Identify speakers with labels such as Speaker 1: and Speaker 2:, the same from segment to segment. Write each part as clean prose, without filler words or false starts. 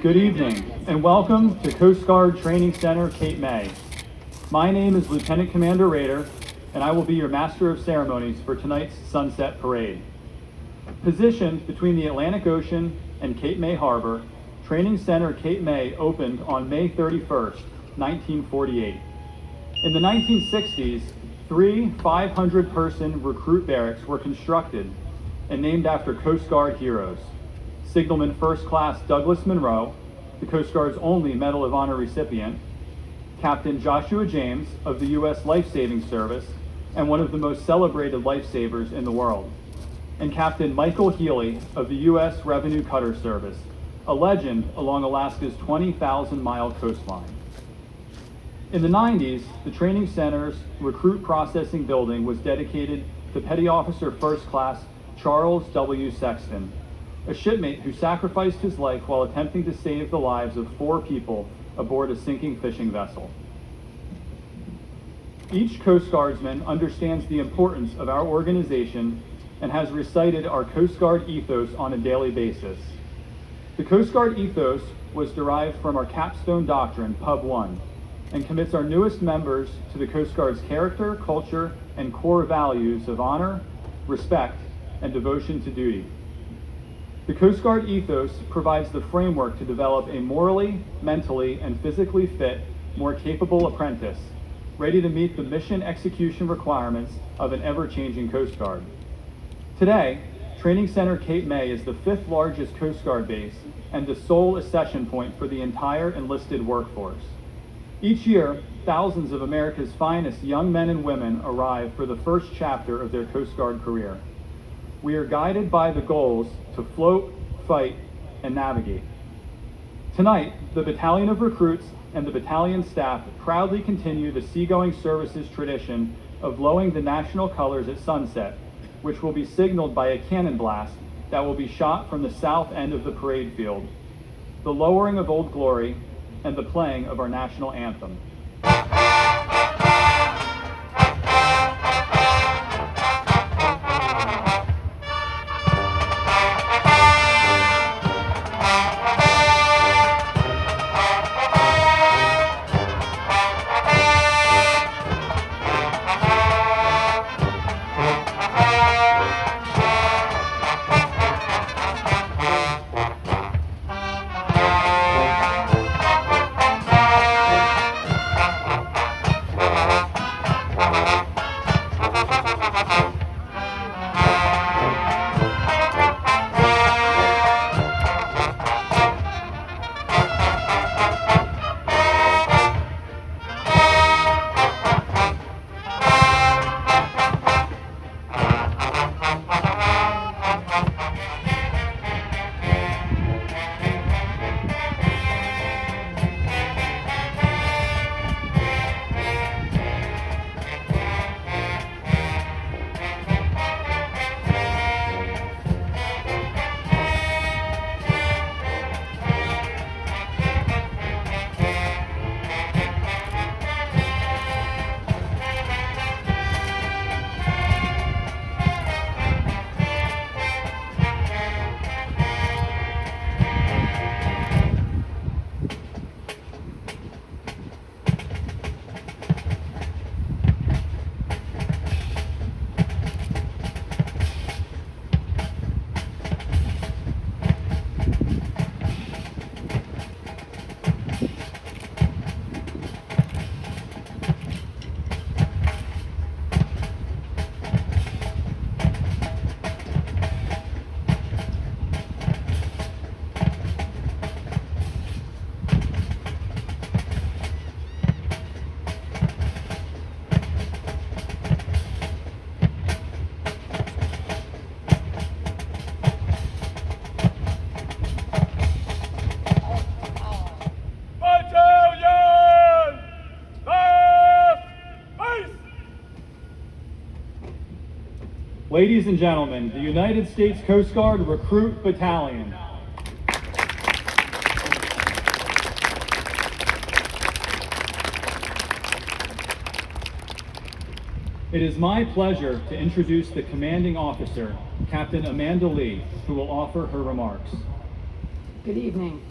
Speaker 1: Good evening, and welcome to Coast Guard Training Center, Cape May. My name is Lieutenant Commander Rader, and I will be your Master of Ceremonies for tonight's Sunset Parade. Positioned between the Atlantic Ocean and Cape May Harbor, Training Center Cape May opened on May 31st, 1948. In the 1960s, 3 500-person recruit barracks were constructed and named after Coast Guard heroes. Signalman First Class Douglas Monroe, the Coast Guard's only Medal of Honor recipient, Captain Joshua James of the U.S. Life Saving Service, and one of the most celebrated lifesavers in the world, and Captain Michael Healy of the U.S. Revenue Cutter Service, a legend along Alaska's 20,000-mile coastline. In the 90s, the training center's recruit processing building was dedicated to Petty Officer First Class Charles W. Sexton, a shipmate who sacrificed his life while attempting to save the lives of 4 people aboard a sinking fishing vessel. Each Coast Guardsman understands the importance of our organization and has recited our Coast Guard ethos on a daily basis. The Coast Guard ethos was derived from our capstone doctrine, Pub 1, and commits our newest members to the Coast Guard's character, culture, and core values of honor, respect, and devotion to duty. The Coast Guard ethos provides the framework to develop a morally, mentally, and physically fit, more capable apprentice, ready to meet the mission execution requirements of an ever-changing Coast Guard. Today, Training Center Cape May is the 5th largest Coast Guard base and the sole accession point for the entire enlisted workforce. Each year, thousands of America's finest young men and women arrive for the first chapter of their Coast Guard career. We are guided by the goals to float, fight, and navigate. Tonight, the Battalion of Recruits and the battalion staff proudly continue the Seagoing Services tradition of lowering the national colors at sunset, which will be signaled by a cannon blast that will be shot from the south end of the parade field, the lowering of Old Glory, and the playing of our national anthem. Ladies and gentlemen, the United States Coast Guard Recruit Battalion. It is my pleasure to introduce the commanding officer, Captain Amanda Lee, who will offer her remarks.
Speaker 2: Good evening.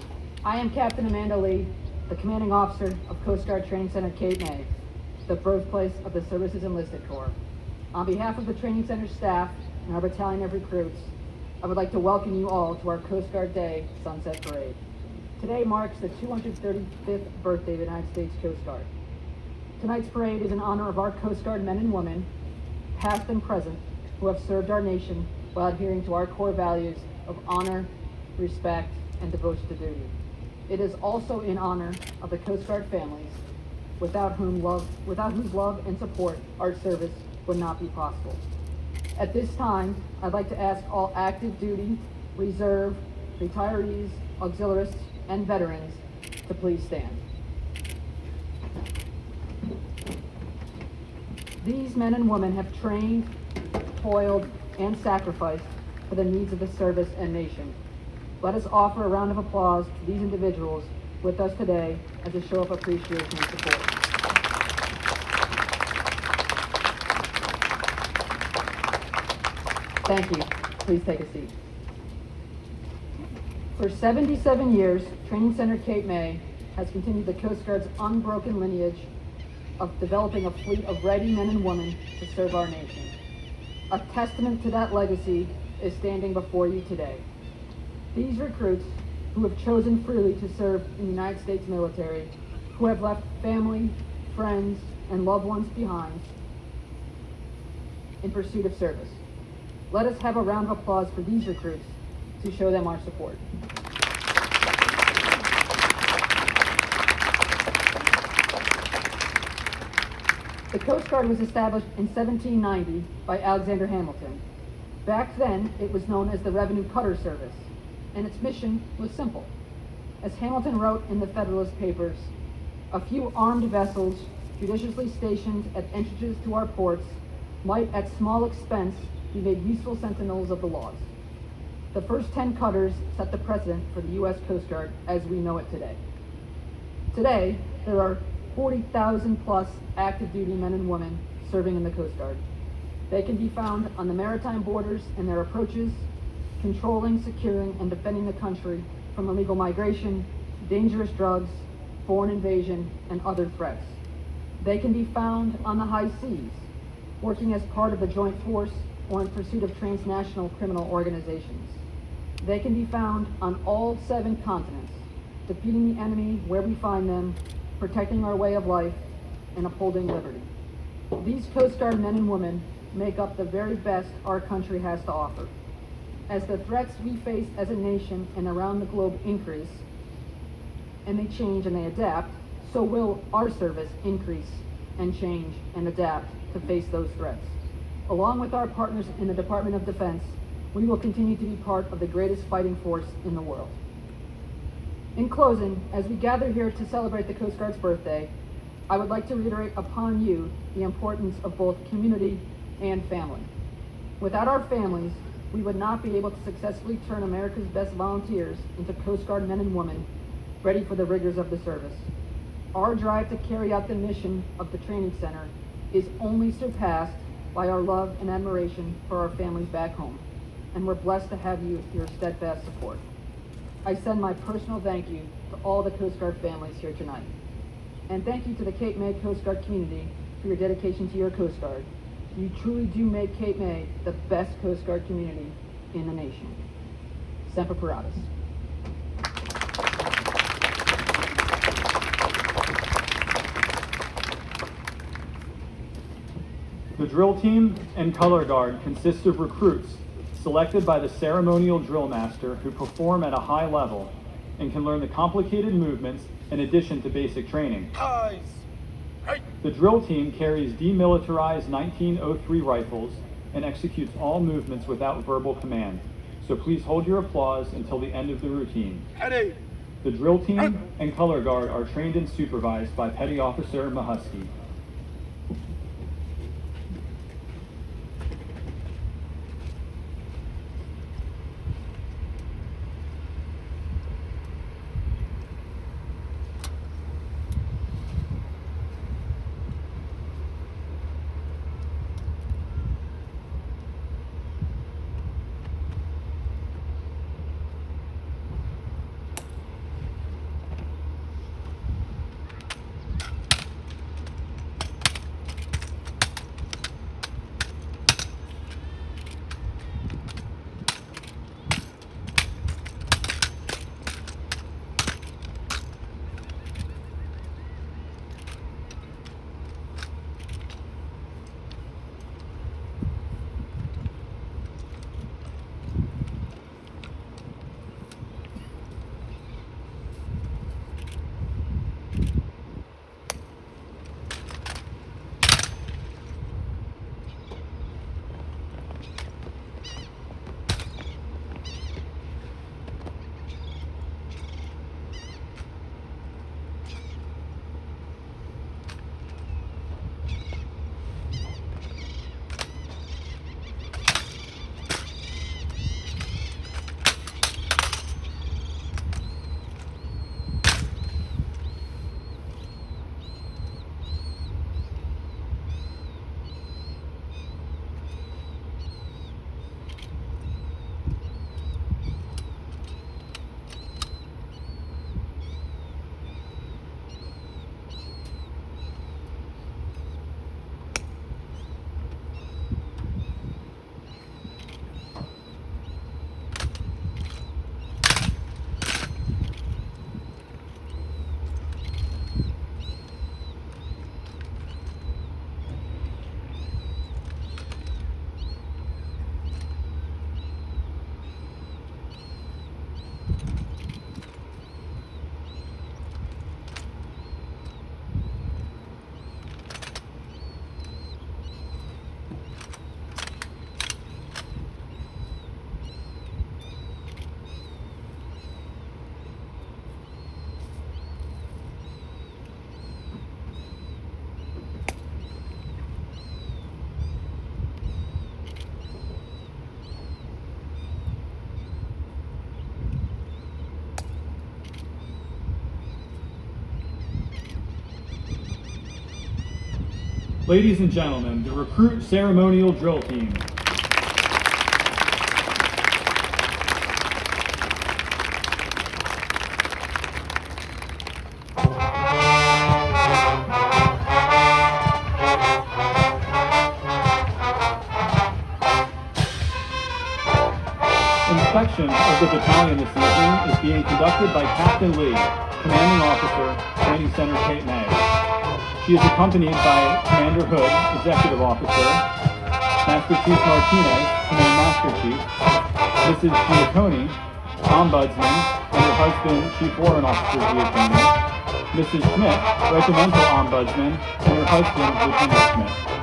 Speaker 2: I am Captain Amanda Lee, the commanding officer of Coast Guard Training Center Cape May, the birthplace of the Services Enlisted Corps. On behalf of the Training Center staff and our battalion of recruits, I would like to welcome you all to our Coast Guard Day Sunset Parade. Today marks the 235th birthday of the United States Coast Guard. Tonight's parade is in honor of our Coast Guard men and women, past and present, who have served our nation while adhering to our core values of honor, respect, and devotion to duty. It is also in honor of the Coast Guard families, without whose love and support our service would not be possible. At this time, I'd like to ask all active duty, reserve, retirees, auxiliaries, and veterans to please stand. These men and women have trained, toiled, and sacrificed for the needs of the service and nation. Let us offer a round of applause to these individuals with us today as a show of appreciation and support. Thank you. Please take a seat. For 77 years, Training Center Cape May has continued the Coast Guard's unbroken lineage of developing a fleet of ready men and women to serve our nation. A testament to that legacy is standing before you today. These recruits, who have chosen freely to serve in the United States military, who have left family, friends, and loved ones behind in pursuit of service. Let us have a round of applause for these recruits to show them our support. The Coast Guard was established in 1790 by Alexander Hamilton. Back then, it was known as the Revenue Cutter Service, and its mission was simple. As Hamilton wrote in the Federalist Papers, a few armed vessels judiciously stationed at entrances to our ports might at small expense be made useful sentinels of the laws. The first 10 cutters set the precedent for the U.S. Coast Guard as we know it today. Today, there are 40,000 plus active duty men and women serving in the Coast Guard. They can be found on the maritime borders in their approaches, controlling, securing, and defending the country from illegal migration, dangerous drugs, foreign invasion, and other threats. They can be found on the high seas, working as part of the joint force or in pursuit of transnational criminal organizations. They can be found on all 7 continents, defeating the enemy where we find them, protecting our way of life, and upholding liberty. These Coast Guard men and women make up the very best our country has to offer. As the threats we face as a nation and around the globe increase, and they change and they adapt, so will our service increase and change and adapt to face those threats. Along with our partners in the Department of Defense, we will continue to be part of the greatest fighting force in the world. In closing, as we gather here to celebrate the Coast Guard's birthday, I would like to reiterate upon you the importance of both community and family. Without our families, we would not be able to successfully turn America's best volunteers into Coast Guard men and women ready for the rigors of the service. Our drive to carry out the mission of the Training Center is only surpassed by our love and admiration for our families back home, and we're blessed to have you your steadfast support. I send my personal thank you to all the Coast Guard families here tonight. And thank you to the Cape May Coast Guard community for your dedication to your Coast Guard. You truly do make Cape May the best Coast Guard community in the nation. Semper Paratus.
Speaker 1: The drill team and color guard consists of recruits selected by the ceremonial drill master who perform at a high level and can learn the complicated movements in addition to basic training. The drill team carries demilitarized 1903 rifles and executes all movements without verbal command, so please hold your applause until the end of the routine. The drill team and color guard are trained and supervised by Petty Officer Uscg. Ladies and gentlemen, the Recruit Ceremonial Drill Team. Inspection of the battalion this evening is being conducted by Captain Lee, Commanding Officer, Training Center Cape May. She is accompanied by Commander Hood, Executive Officer, Master Chief Martinez, Command Master Chief, Mrs. Giacconi, Ombudsman, and her husband, Chief Warrant Officer Giacconi, Mrs. Schmidt, Regimental Ombudsman, and her husband, Lieutenant Schmidt.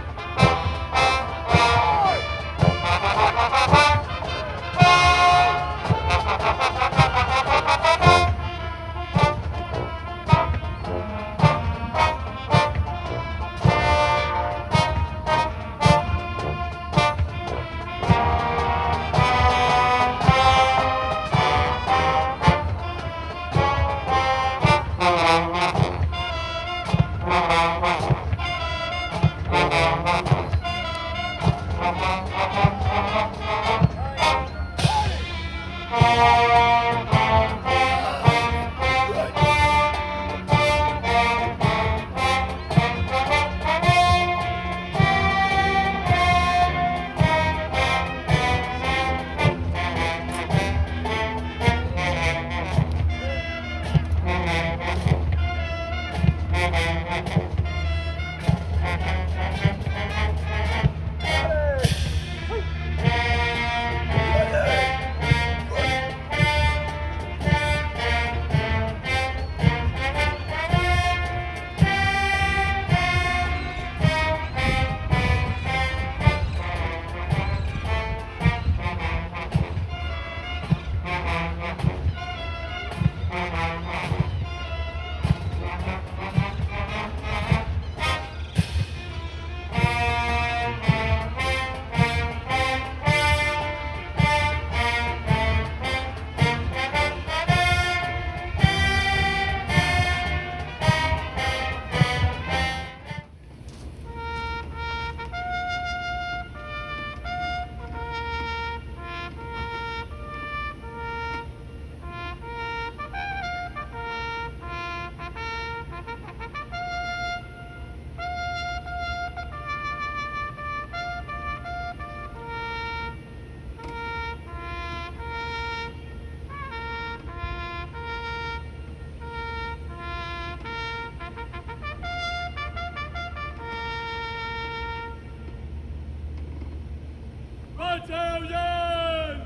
Speaker 3: Battalion!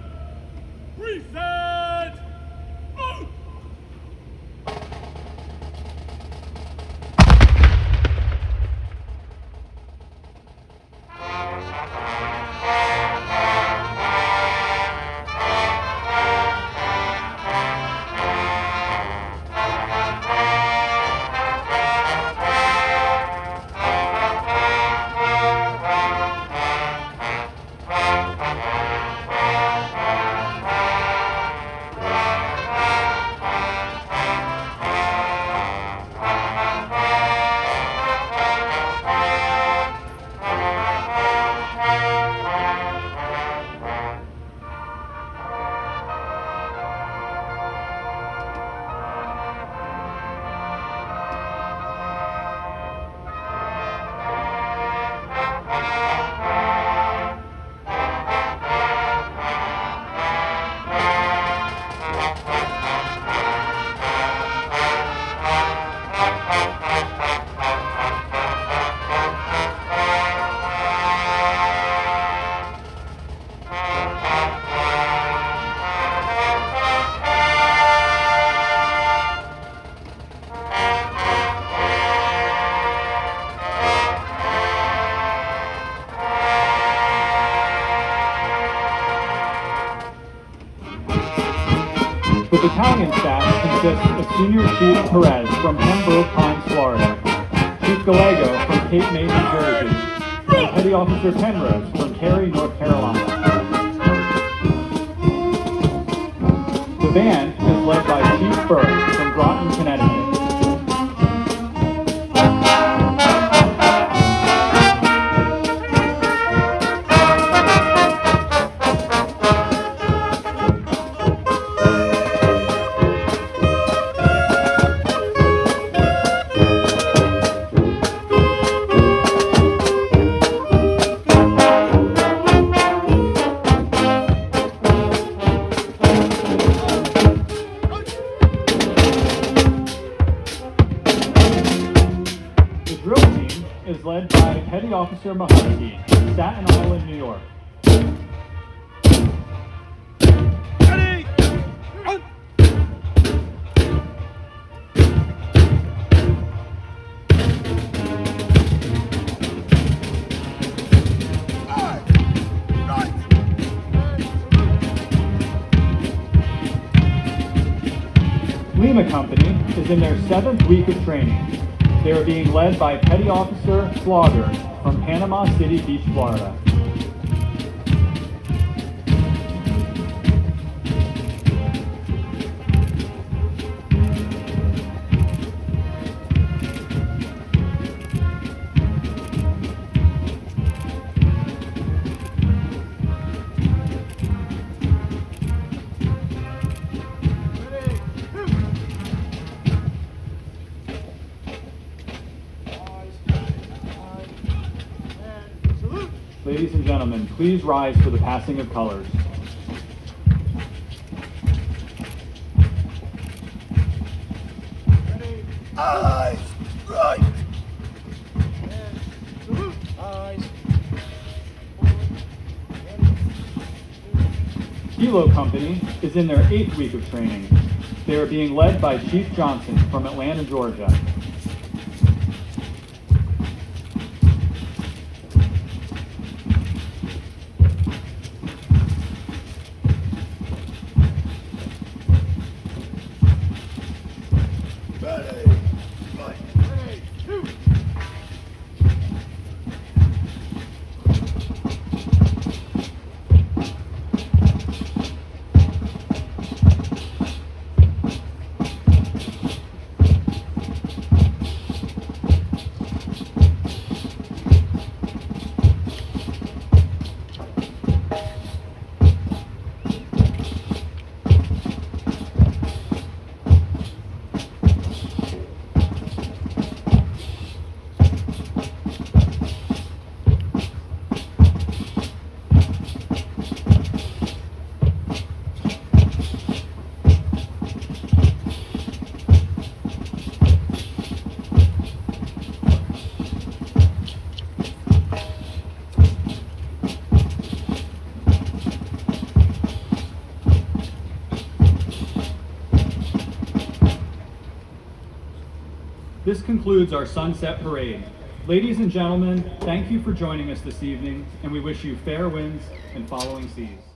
Speaker 3: Reset! Move!
Speaker 1: The battalion staff consists of Senior Chief Perez from Pembroke Pines, Florida, Chief Gallego from Cape May, New Jersey, and Petty Officer Penrose from Cary, North Carolina. The band is led by Chief Burke from Groton, Connecticut. Petty Officer Mahoney, Staten Island, New York.
Speaker 3: Ready! On! Aye! Right!
Speaker 1: Lima Company is in their 7th week of training. They are being led by Petty Officer Slaughter from Panama City Beach, Florida. Ladies and gentlemen, please rise for the passing of colors.
Speaker 3: Eyes! Right! And salute! Eyes!
Speaker 1: Kilo Company is in their 8th week of training. They are being led by Chief Johnson from Atlanta, Georgia.
Speaker 3: Ready! Right! Ready! Two!
Speaker 1: This concludes our Sunset Parade. Ladies and gentlemen, thank you for joining us this evening, and we wish you fair winds and following seas.